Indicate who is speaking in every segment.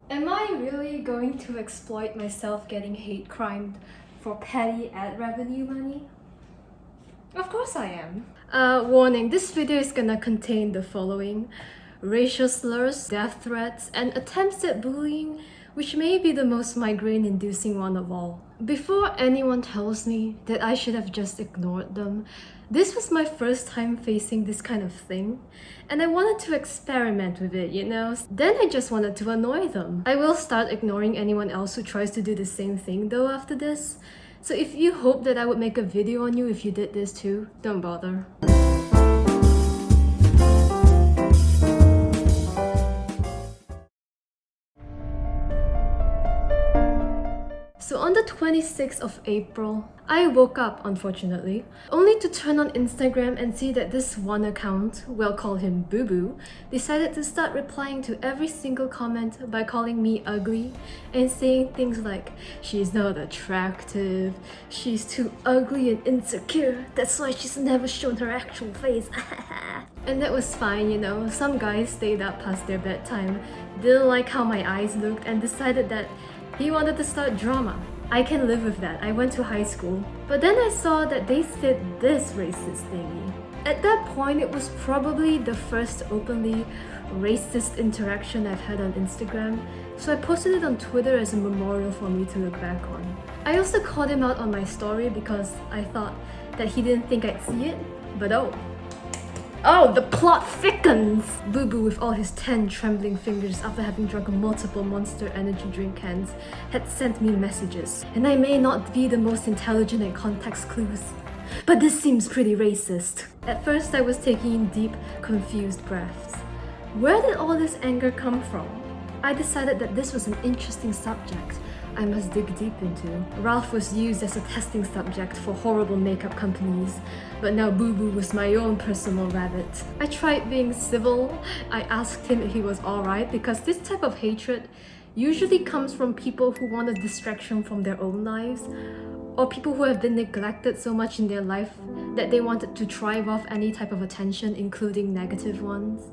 Speaker 1: Am I really going to exploit myself getting hate crimed for petty ad revenue money? Of course I am. Warning, this video is gonna contain the following: racial slurs, death threats, and attempts at bullying, which may be the most migraine-inducing one of all. Before anyone tells me that I should have just ignored them, this was my first time facing this kind of thing, and I wanted to experiment with it, you know? Then I just wanted to annoy them. I will start ignoring anyone else who tries to do the same thing though after this. So if you hope that I would make a video on you if you did this too, don't bother. So on the 26th of April, I woke up, unfortunately, only to turn on Instagram and see that this one account, we'll call him Boo Boo, decided to start replying to every single comment by calling me ugly and saying things like, she's not attractive, she's too ugly and insecure, that's why she's never shown her actual face. And that was fine, you know. Some guys stayed up past their bedtime, didn't like how my eyes looked, and decided that he wanted to start drama. I can live with that. I went to high school. But then I saw that they said this racist thingy. At that point, it was probably the first openly racist interaction I've had on Instagram, so I posted it on Twitter as a memorial for me to look back on. I also called him out on my story because I thought that he didn't think I'd see it, but oh, the plot thickens! Boo Boo, with all his 10 trembling fingers after having drunk multiple Monster Energy drink cans, had sent me messages. And I may not be the most intelligent at context clues, but this seems pretty racist. At first I was taking in deep, confused breaths. Where did all this anger come from? I decided that this was an interesting subject I must dig deep into. Ralph was used as a testing subject for horrible makeup companies, but now Boo Boo was my own personal rabbit. I tried being civil. I asked him if he was alright because this type of hatred usually comes from people who want a distraction from their own lives, or people who have been neglected so much in their life that they wanted to thrive off any type of attention, including negative ones.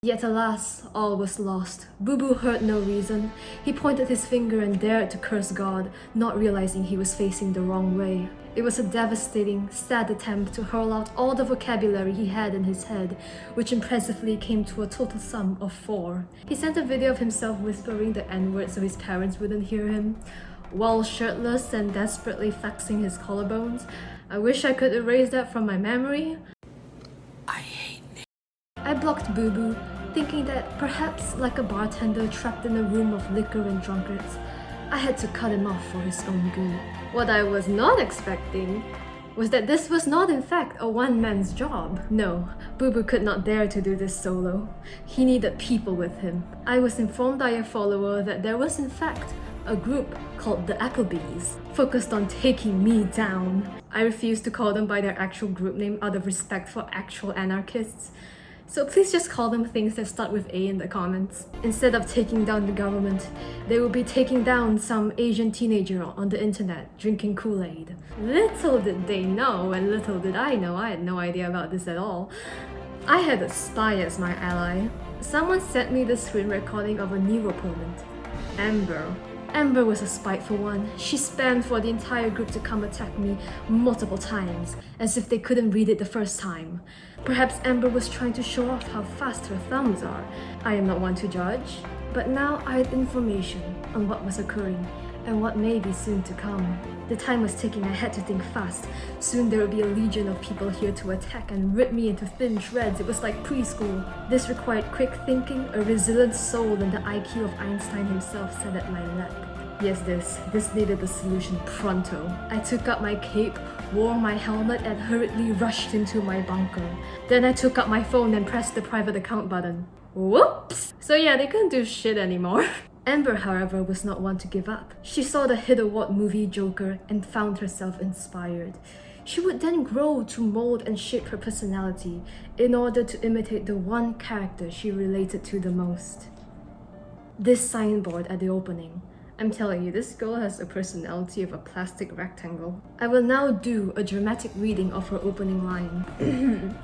Speaker 1: Yet alas, all was lost. Boo Boo heard no reason. He pointed his finger and dared to curse God, not realizing he was facing the wrong way. It was a devastating, sad attempt to hurl out all the vocabulary he had in his head, which impressively came to a total sum of 4. He sent a video of himself whispering the N-word so his parents wouldn't hear him, while shirtless and desperately flexing his collarbones. I wish I could erase that from my memory. I blocked Boo Boo, thinking that perhaps like a bartender trapped in a room of liquor and drunkards, I had to cut him off for his own good. What I was not expecting was that this was not in fact a one-man's job. No, Boo Boo could not dare to do this solo. He needed people with him. I was informed by a follower that there was in fact a group called the Applebees, focused on taking me down. I refused to call them by their actual group name out of respect for actual anarchists. So please just call them things that start with A in the comments. Instead of taking down the government, they will be taking down some Asian teenager on the internet drinking Kool-Aid. Little did they know, and little did I know, I had no idea about this at all. I had a spy as my ally. Someone sent me the screen recording of a new opponent, Amber. Amber was a spiteful one. She spammed for the entire group to come attack me multiple times, as if they couldn't read it the first time. Perhaps Amber was trying to show off how fast her thumbs are. I am not one to judge, but now I had information on what was occurring and what may be soon to come. The time was ticking. I had to think fast. Soon there would be a legion of people here to attack and rip me into thin shreds. It was like preschool. This required quick thinking, a resilient soul, and the IQ of Einstein himself sat at my lap. Yes, this needed a solution pronto. I took up my cape, wore my helmet, and hurriedly rushed into my bunker. Then I took up my phone and pressed the private account button. Whoops! So yeah, they couldn't do shit anymore. Amber, however, was not one to give up. She saw the hit award movie Joker and found herself inspired. She would then grow to mold and shape her personality in order to imitate the one character she related to the most. This signboard at the opening. I'm telling you, this girl has a personality of a plastic rectangle. I will now do a dramatic reading of her opening line.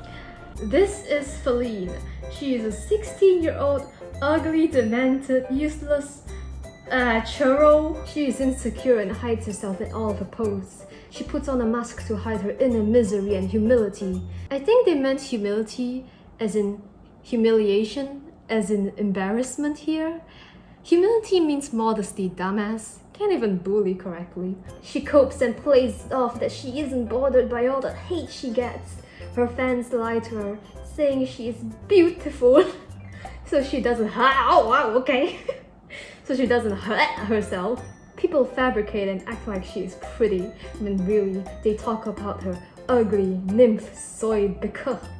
Speaker 1: This is Feline. She is a 16-year-old, ugly, demented, useless churro. She is insecure and hides herself in all of her posts. She puts on a mask to hide her inner misery and humility. I think they meant humility as in humiliation, as in embarrassment here. Humility means modesty, dumbass. Can't even bully correctly. She copes and plays off that she isn't bothered by all the hate she gets. Her fans lie to her, saying she is beautiful. So she doesn't so she doesn't hurt herself. People fabricate and act like she is pretty, when really they talk about her ugly nymphoid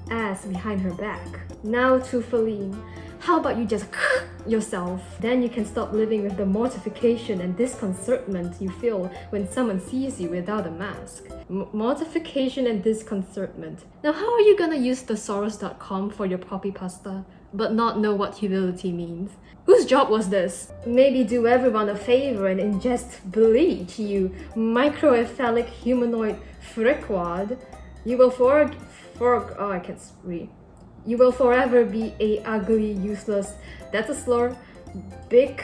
Speaker 1: ass behind her back. Now to Feline. How about you just yourself? Then you can stop living with the mortification and disconcertment you feel when someone sees you without a mask. Mortification and disconcertment. Now how are you gonna use thesaurus.com for your poppy pasta, but not know what humility means? Whose job was this? Maybe do everyone a favor and ingest bleach, you microcephalic humanoid frickwad. You will I can't read. You will forever be a ugly, useless, that's a slur, big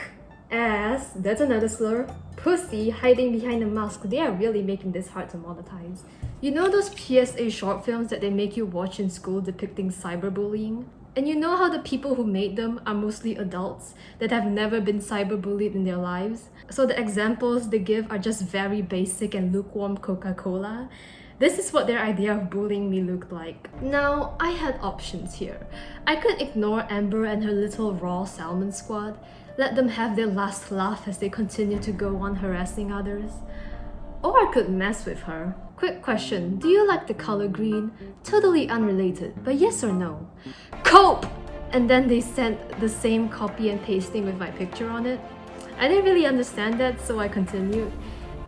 Speaker 1: ass, that's another slur, pussy hiding behind a mask. They are really making this hard to monetize. You know those PSA short films that they make you watch in school depicting cyberbullying? And you know how the people who made them are mostly adults that have never been cyberbullied in their lives? So the examples they give are just very basic and lukewarm Coca-Cola. This is what their idea of bullying me looked like. Now, I had options here. I could ignore Amber and her little raw salmon squad, let them have their last laugh as they continue to go on harassing others. Or I could mess with her. Quick question, do you like the color green? Totally unrelated, but yes or no? Cope! And then they sent the same copy and pasting with my picture on it. I didn't really understand that, so I continued.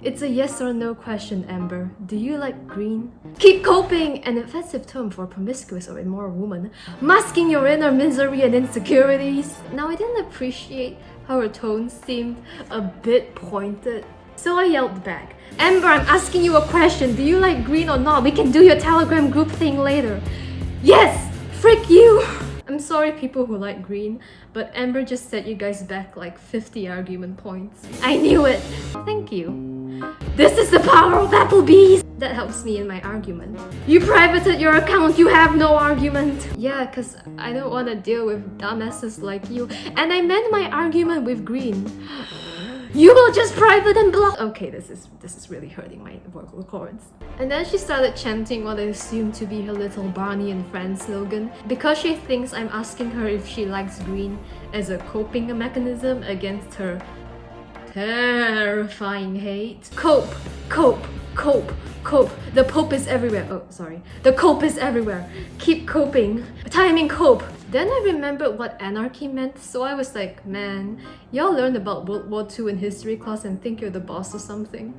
Speaker 1: It's a yes or no question, Amber. Do you like green? Keep coping! An offensive term for a promiscuous or immoral woman, masking your inner misery and insecurities. Now, I didn't appreciate how her tone seemed a bit pointed, so I yelled back. Amber, I'm asking you a question. Do you like green or not? We can do your Telegram group thing later. Yes! Frick you! I'm sorry people who like green, but Amber just set you guys back like 50 argument points. I knew it! Thank you. This is the power of Applebee's! That helps me in my argument. You privated your account, you have no argument! Yeah, cause I don't wanna deal with dumbasses like you. And I meant my argument with green. You will just private and block. Okay, this is really hurting my vocal cords. And then she started chanting what I assumed to be her little Barney and Friends slogan, because she thinks I'm asking her if she likes green as a coping mechanism against her terrifying hate. Cope, cope, cope, cope. The Pope is everywhere. Oh, sorry. The cope is everywhere. Keep coping. Timing cope. Then I remembered what anarchy meant, so I was like, man, y'all learned about World War II in history class and think you're the boss or something.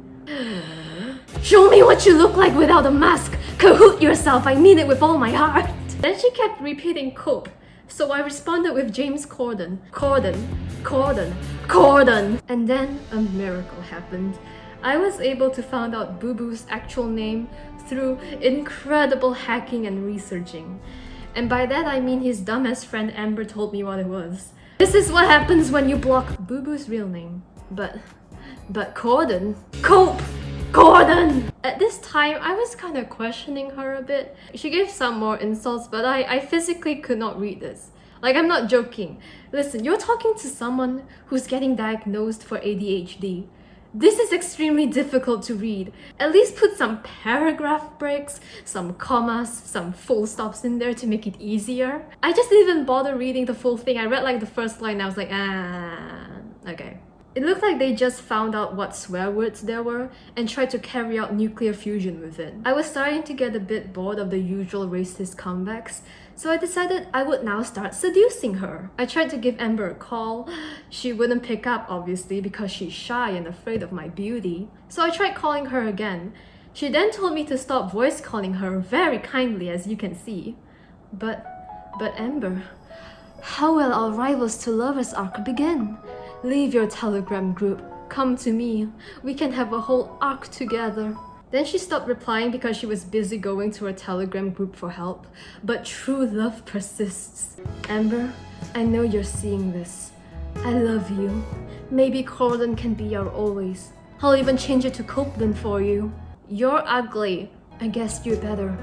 Speaker 1: Show me what you look like without a mask! Kahoot yourself, I mean it with all my heart! Then she kept repeating cope, so I responded with James Corden. Corden. And then a miracle happened. I was able to find out Boo Boo's actual name through incredible hacking and researching. And by that I mean his dumbass friend Amber told me what it was. This is what happens when you block Boo Boo's real name. But Corden. Cope! Corden! At this time, I was kind of questioning her a bit. She gave some more insults, but I physically could not read this. Like, I'm not joking. Listen, you're talking to someone who's getting diagnosed for ADHD. This is extremely difficult to read. At least put some paragraph breaks, some commas, some full stops in there to make it easier. I just didn't even bother reading the full thing. I read like the first line and I was like, okay. It looked like they just found out what swear words there were and tried to carry out nuclear fusion with it. I was starting to get a bit bored of the usual racist comebacks, so I decided I would now start seducing her. I tried to give Amber a call. She wouldn't pick up, obviously, because she's shy and afraid of my beauty. So I tried calling her again. She then told me to stop voice calling her very kindly, as you can see. But Amber, how will our Rivals to Lovers arc begin? Leave your Telegram group. Come to me. We can have a whole arc together. Then she stopped replying because she was busy going to her Telegram group for help. But true love persists. Amber, I know you're seeing this. I love you. Maybe Corden can be our always. I'll even change it to Copeland for you. You're ugly. I guess you're better.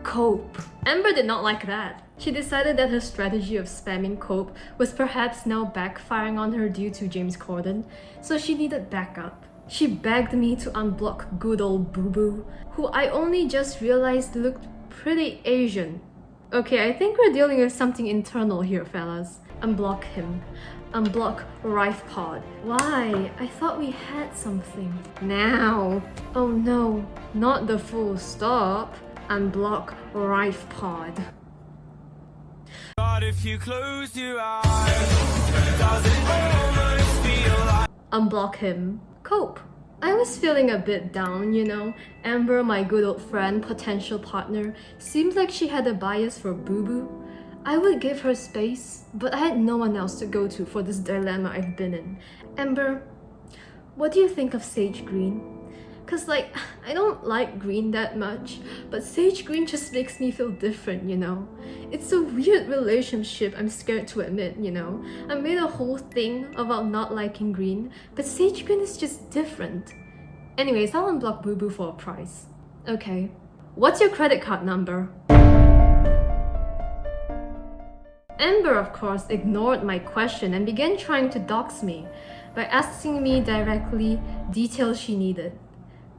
Speaker 1: Cope. Amber did not like that. She decided that her strategy of spamming Cope was perhaps now backfiring on her due to James Corden, so she needed backup. She begged me to unblock good old Boo Boo, who I only just realized looked pretty Asian. Okay, I think we're dealing with something internal here, fellas. Unblock him. Unblock RifePod. Why? I thought we had something. Now. Oh no, not the full stop. Unblock RifePod.
Speaker 2: But if you close your eyes, does it almost feel like
Speaker 1: Unblock him. Cope. I was feeling a bit down, you know. Amber, my good old friend, potential partner, seemed like she had a bias for Boo Boo. I would give her space, but I had no one else to go to for this dilemma I've been in. Amber, what do you think of Sage Green? Cause like, I don't like green that much, but sage green just makes me feel different, you know? It's a weird relationship I'm scared to admit, you know? I made a whole thing about not liking green, but sage green is just different. Anyways, I'll unblock Boo Boo for a price. Okay. What's your credit card number? Amber, of course, ignored my question and began trying to dox me by asking me directly details she needed.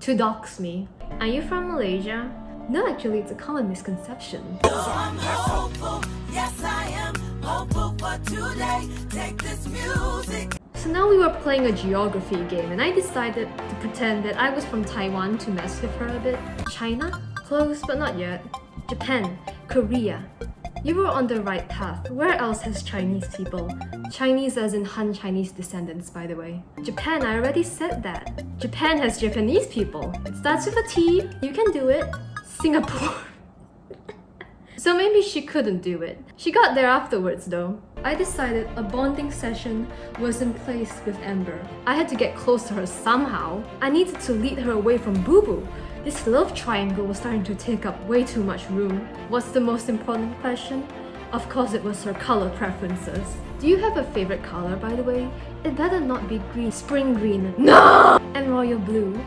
Speaker 1: To dox me. Are you from Malaysia? No, actually, it's a common misconception.
Speaker 3: I'm hopeful, yes I am hopeful for today. Take this music.
Speaker 1: So now we were playing a geography game and I decided to pretend that I was from Taiwan to mess with her a bit. China? Close, but not yet. Japan, Korea. You were on the right path. Where else has Chinese people? Chinese as in Han Chinese descendants, by the way. Japan, I already said that. Japan has Japanese people. It starts with a T. You can do it. Singapore. So maybe she couldn't do it. She got there afterwards though. I decided a bonding session was in place with Amber. I had to get close to her somehow. I needed to lead her away from Boo Boo. This love triangle was starting to take up way too much room. What's the most important question? Of course it was her color preferences. Do you have a favorite color, by the way? It better not be green. Spring green. No! And royal blue.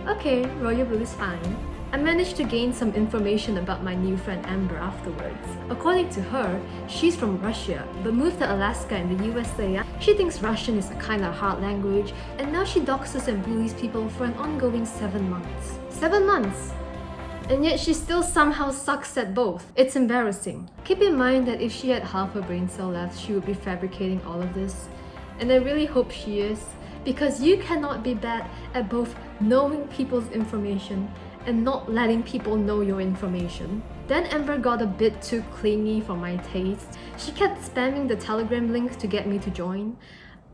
Speaker 1: Okay, royal blue is fine. I managed to gain some information about my new friend Amber afterwards. According to her, she's from Russia, but moved to Alaska in the USA. She thinks Russian is a kind of hard language, and now she doxes and bullies people for an ongoing 7 months. 7 months! And yet she still somehow sucks at both. It's embarrassing. Keep in mind that if she had half a brain cell left, she would be fabricating all of this. And I really hope she is, because you cannot be bad at both knowing people's information and not letting people know your information. Then Amber got a bit too clingy for my taste. She kept spamming the Telegram link to get me to join.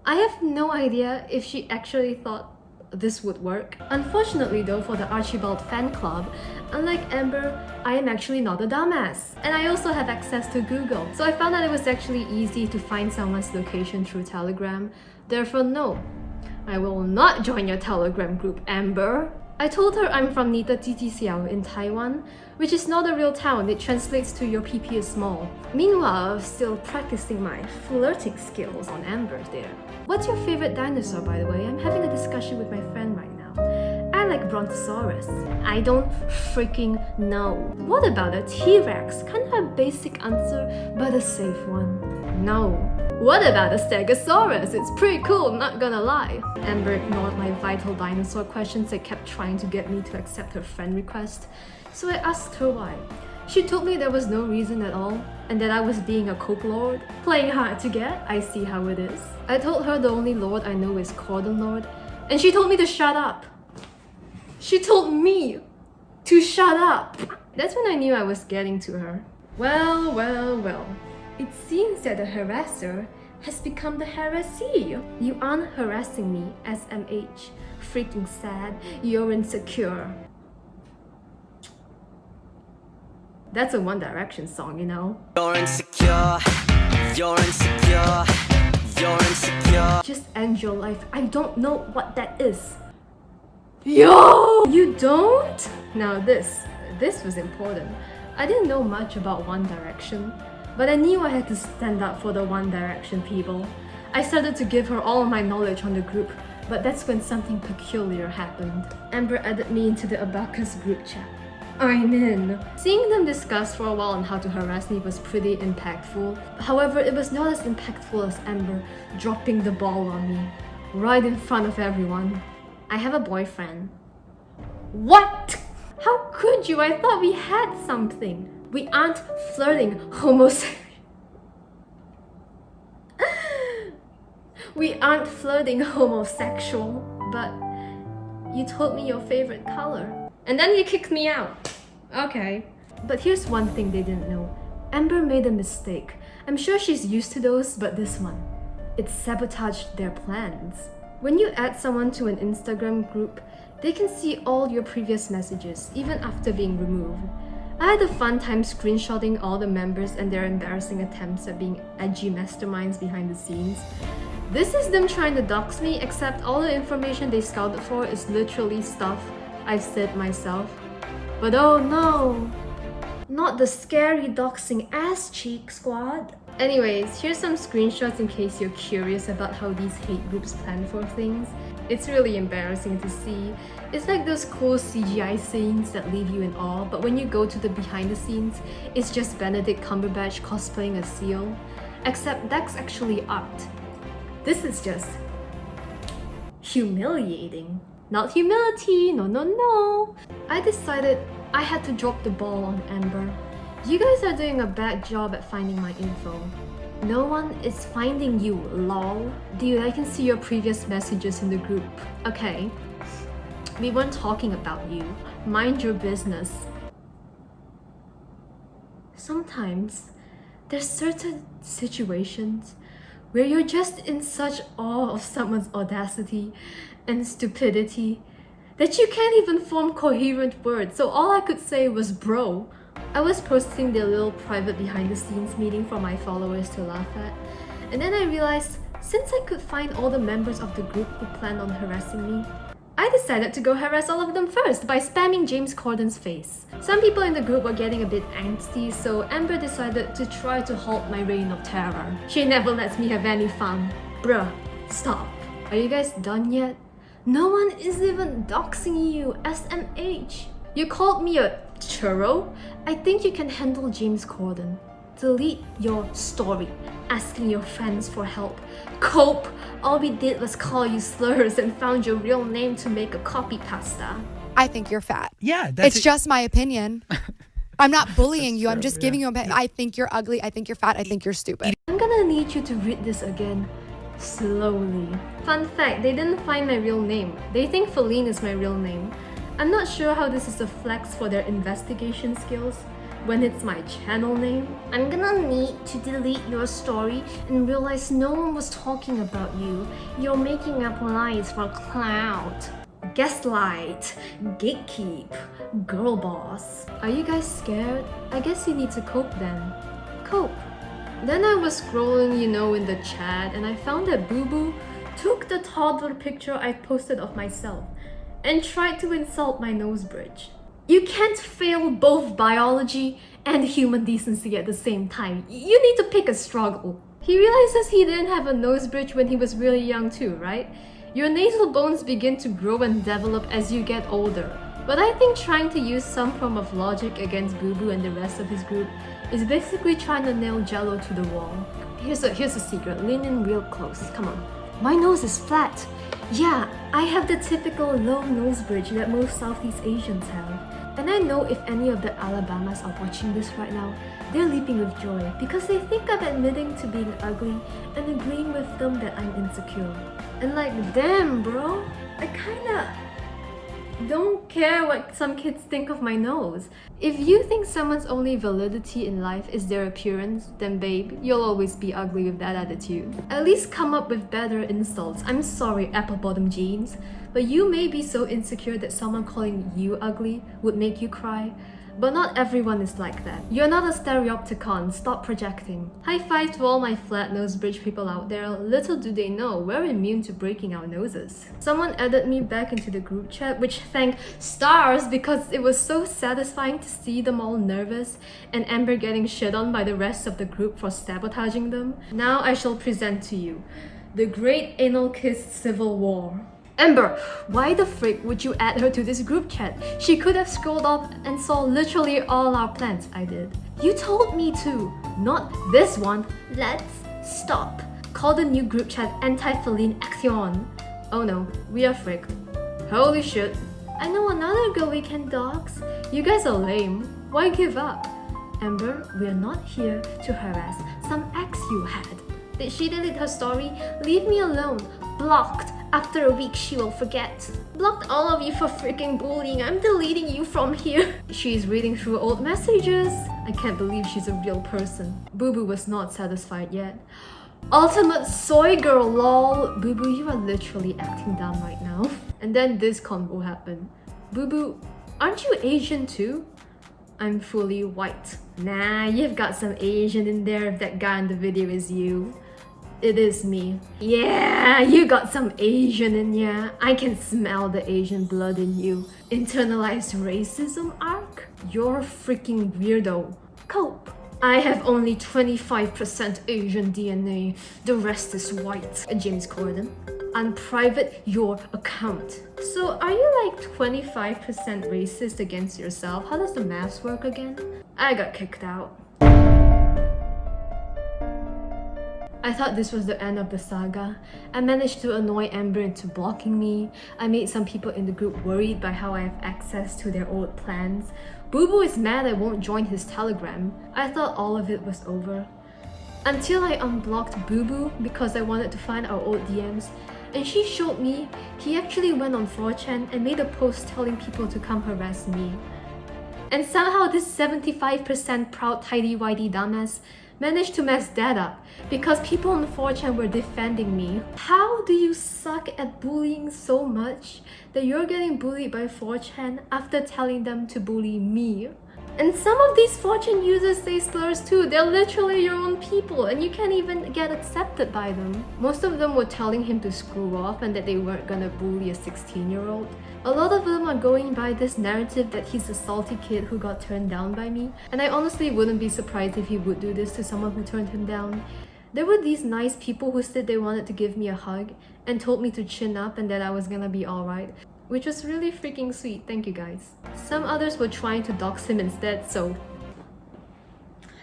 Speaker 1: I have no idea if she actually thought this would work. Unfortunately though, for the Archibald fan club, unlike Amber, I am actually not a dumbass. And I also have access to Google. So I found that it was actually easy to find someone's location through Telegram. Therefore no, I will not join your Telegram group, Amber. I told her I'm from Nita Titisiao in Taiwan, which is not a real town. It translates to your PP is small. Meanwhile, I was still practicing my flirting skills on Amber there. What's your favorite dinosaur, by the way? I'm having a discussion with my friend right now. I like Brontosaurus. I don't freaking know. What about a T-Rex? Kind of a basic answer, but a safe one. No. What about a Stegosaurus? It's pretty cool, not gonna lie. Amber ignored my vital dinosaur questions and kept trying to get me to accept her friend request. So I asked her why. She told me there was no reason at all, and that I was being a coke lord. Playing hard to get, I see how it is. I told her the only lord I know is Corden Lord, and she told me to shut up. She told me to shut up. That's when I knew I was getting to her. Well, well, well. It seems that the harasser has become the harassee. You aren't harassing me, SMH. Freaking sad. You're insecure. That's a One Direction song, you know?
Speaker 3: You're insecure, you're insecure, you're insecure.
Speaker 1: Just end your life. I don't know what that is. Yo! You don't? Now this was important. I didn't know much about One Direction, but I knew I had to stand up for the One Direction people. I started to give her all my knowledge on the group, but that's when something peculiar happened. Amber added me into the Abacus group chat. I'm in. Seeing them discuss for a while on how to harass me was pretty impactful. However, it was not as impactful as Amber dropping the ball on me, right in front of everyone. I have a boyfriend. What? How could you? I thought we had something. We aren't flirting We aren't flirting homosexual, but you told me your favorite color. And then you kicked me out. Okay. But here's one thing they didn't know. Amber made a mistake. I'm sure she's used to those, but this one, it sabotaged their plans. When you add someone to an Instagram group, they can see all your previous messages, even after being removed. I had a fun time screenshotting all the members and their embarrassing attempts at being edgy masterminds behind the scenes. This is them trying to dox me, except all the information they scouted for is literally stuff I've said myself. But oh no! Not the scary doxing ass cheek squad! Anyways, here's some screenshots in case you're curious about how these hate groups plan for things. It's really embarrassing to see. It's like those cool CGI scenes that leave you in awe, but when you go to the behind the scenes, it's just Benedict Cumberbatch cosplaying a seal. Except that's actually art. This is just humiliating. Not humility, no. I decided I had to drop the ball on Amber. You guys are doing a bad job at finding my info. No one is finding you, lol. Dude, I can see your previous messages in the group. Okay. We weren't talking about you. Mind your business. Sometimes, there's certain situations where you're just in such awe of someone's audacity and stupidity that you can't even form coherent words, so all I could say was bro. I was posting their little private behind the scenes meeting for my followers to laugh at, and then I realized since I could find all the members of the group who planned on harassing me, I decided to go harass all of them first by spamming James Corden's face. Some people in the group were getting a bit angsty, so Amber decided to try to halt my reign of terror. She never lets me have any fun. Bruh, stop. Are you guys done yet? No one is even doxing you, SMH. You called me a churro? I think you can handle James Corden. Delete your story, asking your friends for help. Cope! All we did was call you slurs and found your real name to make a copy pasta.
Speaker 4: I think you're fat.
Speaker 5: Yeah, that's
Speaker 4: It's just my opinion. I'm not bullying you. I'm just giving you a. I think you're ugly. I think you're fat. I think you're stupid.
Speaker 1: I'm gonna need you to read this again. Slowly. Fun fact, they didn't find my real name. They think Feline is my real name. I'm not sure how this is a flex for their investigation skills when it's my channel name. I'm gonna need to delete your story and realize no one was talking about you. You're making up lies for clout. Gaslight, gatekeep, girl boss. Are you guys scared? I guess you need to cope then. Cope. Then I was scrolling, in the chat, and I found that Boo Boo took the toddler picture I posted of myself and tried to insult my nose bridge. You can't fail both biology and human decency at the same time. You need to pick a struggle. He realizes he didn't have a nose bridge when he was really young too, right? Your nasal bones begin to grow and develop as you get older. But I think trying to use some form of logic against Boo Boo and the rest of his group is basically trying to nail Jello to the wall. Here's a secret. Lean in real close. Come on. My nose is flat. Yeah, I have the typical low nose bridge that most Southeast Asians have. And I know if any of the Alabamas are watching this right now, they're leaping with joy because they think I'm admitting to being ugly and agreeing with them that I'm insecure. And like, damn bro, I kinda don't care what some kids think of my nose. If you think someone's only validity in life is their appearance, then babe, you'll always be ugly with that attitude. At least come up with better insults. I'm sorry, apple bottom jeans, but you may be so insecure that someone calling you ugly would make you cry. But not everyone is like that. You're not a stereopticon, stop projecting. High five to all my flat nose bridge people out there. Little do they know, we're immune to breaking our noses. Someone added me back into the group chat, which thank stars because it was so satisfying to see them all nervous and Amber getting shit on by the rest of the group for sabotaging them. Now I shall present to you the Great Anal Kiss Civil War. Amber, why the frick would you add her to this group chat? She could have scrolled up and saw literally all our plans. I did. You told me to, not this one. Let's stop. Call the new group chat Anti-Feline Action. Oh no, we are frick. Holy shit. I know another girl we can dox. You guys are lame. Why give up? Amber, we are not here to harass some ex you had. Did she delete her story? Leave me alone. Blocked. After a week, she will forget. Blocked all of you for freaking bullying. I'm deleting you from here. She's reading through old messages. I can't believe she's a real person. Boo Boo was not satisfied yet. Ultimate soy girl, lol. Boo Boo, you are literally acting dumb right now. And then this convo happened. Boo Boo, aren't you Asian too? I'm fully white. Nah, you've got some Asian in there if that guy in the video is you. It is me. Yeah, you got some Asian in ya. I can smell the Asian blood in you. Internalized racism arc? You're a freaking weirdo. Cope. I have only 25% Asian DNA. The rest is white. James Corden. Unprivate your account. So are you like 25% racist against yourself? How does the maths work again? I got kicked out. I thought this was the end of the saga. I managed to annoy Amber into blocking me. I made some people in the group worried by how I have access to their old plans. Boo Boo is mad I won't join his Telegram. I thought all of it was over. Until I unblocked Boo Boo because I wanted to find our old DMs. And she showed me he actually went on 4chan and made a post telling people to come harass me. And somehow this 75% proud tidy-whitey dumbass managed to mess that up because people on 4chan were defending me. How do you suck at bullying so much that you're getting bullied by 4chan after telling them to bully me? And some of these 4chan users say slurs too. They're literally your own people and you can't even get accepted by them. Most of them were telling him to screw off and that they weren't gonna bully a 16-year-old. A lot of them are going by this narrative that he's a salty kid who got turned down by me. And I honestly wouldn't be surprised if he would do this to someone who turned him down. There were these nice people who said they wanted to give me a hug and told me to chin up and that I was gonna be alright. Which was really freaking sweet, thank you guys. Some others were trying to dox him instead, so...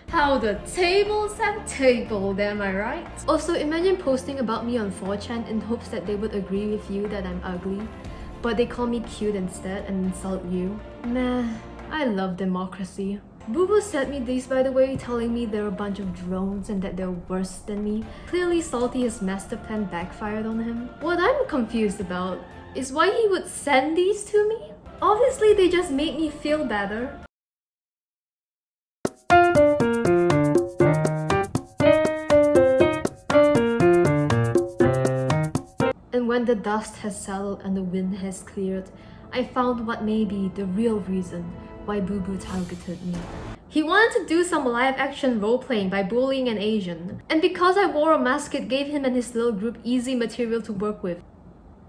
Speaker 1: How the tables have tabled, am I right? Also, imagine posting about me on 4chan in hopes that they would agree with you that I'm ugly, but they call me cute instead and insult you. Meh, I love democracy. Boo Boo sent me these by the way, telling me they're a bunch of drones and that they're worse than me. Clearly Salty his master plan backfired on him. What I'm confused about is why he would send these to me? Obviously they just made me feel better. And when the dust has settled and the wind has cleared, I found what may be the real reason why Boo Boo targeted me. He wanted to do some live action role-playing by bullying an Asian. And because I wore a mask, it gave him and his little group easy material to work with.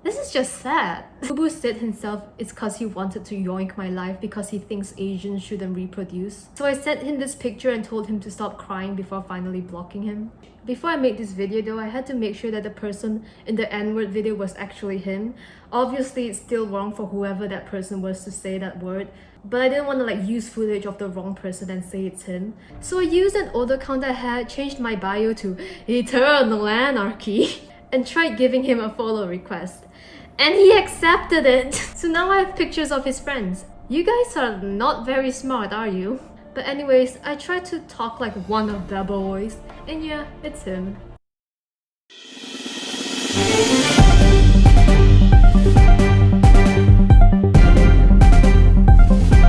Speaker 1: This is just sad. Boo Boo said himself it's cause he wanted to yoink my life because he thinks Asians shouldn't reproduce. So I sent him this picture and told him to stop crying before finally blocking him. Before I made this video though, I had to make sure that the person in the N-word video was actually him. Obviously it's still wrong for whoever that person was to say that word, but I didn't want to like use footage of the wrong person and say it's him. So I used an old account I had, changed my bio to Eternal Anarchy, and tried giving him a follow request. And he accepted it! So now I have pictures of his friends. You guys are not very smart, are you? But anyways, I tried to talk like one of the boys. And yeah, it's him.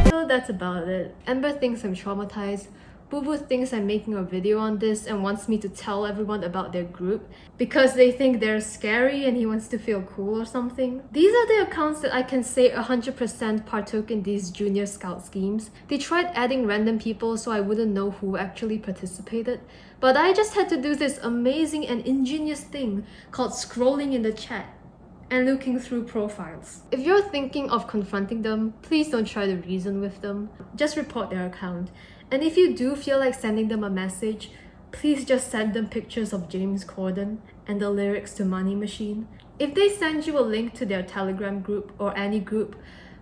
Speaker 1: So that's about it. Amber thinks I'm traumatized, Boo thinks I'm making a video on this and wants me to tell everyone about their group because they think they're scary and he wants to feel cool or something. These are the accounts that I can say 100% partook in these junior scout schemes. They tried adding random people so I wouldn't know who actually participated, but I just had to do this amazing and ingenious thing called scrolling in the chat and looking through profiles. If you're thinking of confronting them, please don't try to reason with them. Just report their account. And if you do feel like sending them a message, please just send them pictures of James Corden and the lyrics to Money Machine. If they send you a link to their Telegram group or any group,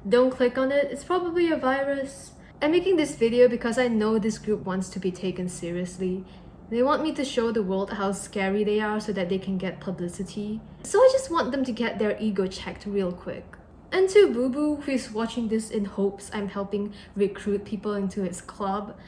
Speaker 1: don't click on it, it's probably a virus. I'm making this video because I know this group wants to be taken seriously. They want me to show the world how scary they are so that they can get publicity. So I just want them to get their ego checked real quick. And to Boo Boo, who is watching this in hopes I'm helping recruit people into his club,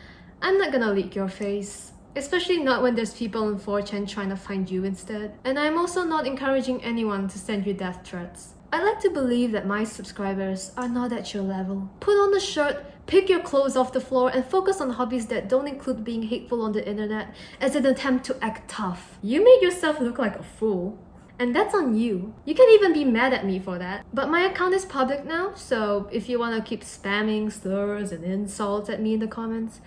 Speaker 1: I'm not gonna leak your face. Especially not when there's people on 4chan trying to find you instead. And I'm also not encouraging anyone to send you death threats. I like to believe that my subscribers are not at your level. Put on a shirt, pick your clothes off the floor, and focus on hobbies that don't include being hateful on the internet as an attempt to act tough. You made yourself look like a fool. And that's on you. You can even be mad at me for that. But my account is public now, so if you want to keep spamming slurs and insults at me in the comments,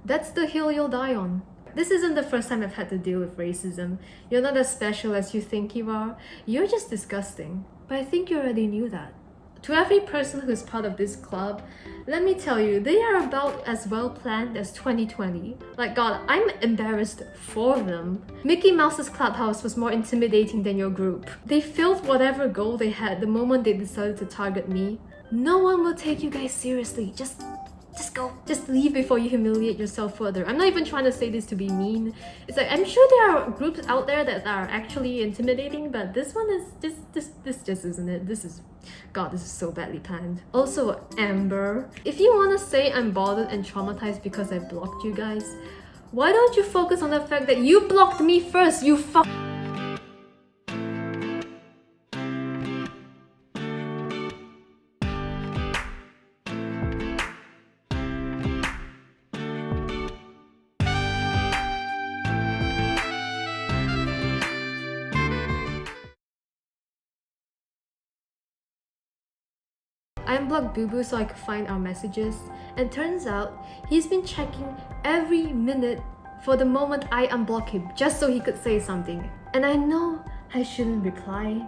Speaker 1: that's the hill you'll die on. This isn't the first time I've had to deal with racism. You're not as special as you think you are. You're just disgusting. But I think you already knew that. To every person who's part of this club, let me tell you, they are about as well planned as 2020. Like God, I'm embarrassed for them. Mickey Mouse's clubhouse was more intimidating than your group. They filled whatever goal they had the moment they decided to target me. No one will take you guys seriously. Just go. Just leave before you humiliate yourself further. I'm not even trying to say this to be mean. It's like, I'm sure there are groups out there that are actually intimidating, but this one is this just isn't it. This is so badly planned. Also, Amber, if you want to say I'm bothered and traumatized because I blocked you guys, why don't you focus on the fact that you blocked me first, you fuck. I unblocked Boo Boo so I could find our messages, and turns out he's been checking every minute for the moment I unblock him just so he could say something. And I know I shouldn't reply,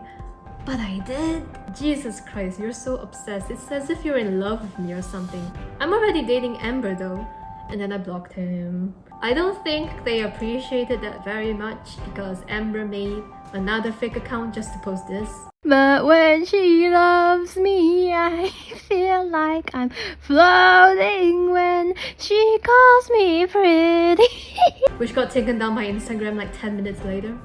Speaker 1: but I did. Jesus Christ, you're so obsessed. It's as if you're in love with me or something. I'm already dating Amber though, and then I blocked him. I don't think they appreciated that very much because Amber made another fake account just to post this. But when she loves me, I feel like I'm floating when she calls me pretty. Which got taken down by Instagram like 10 minutes later.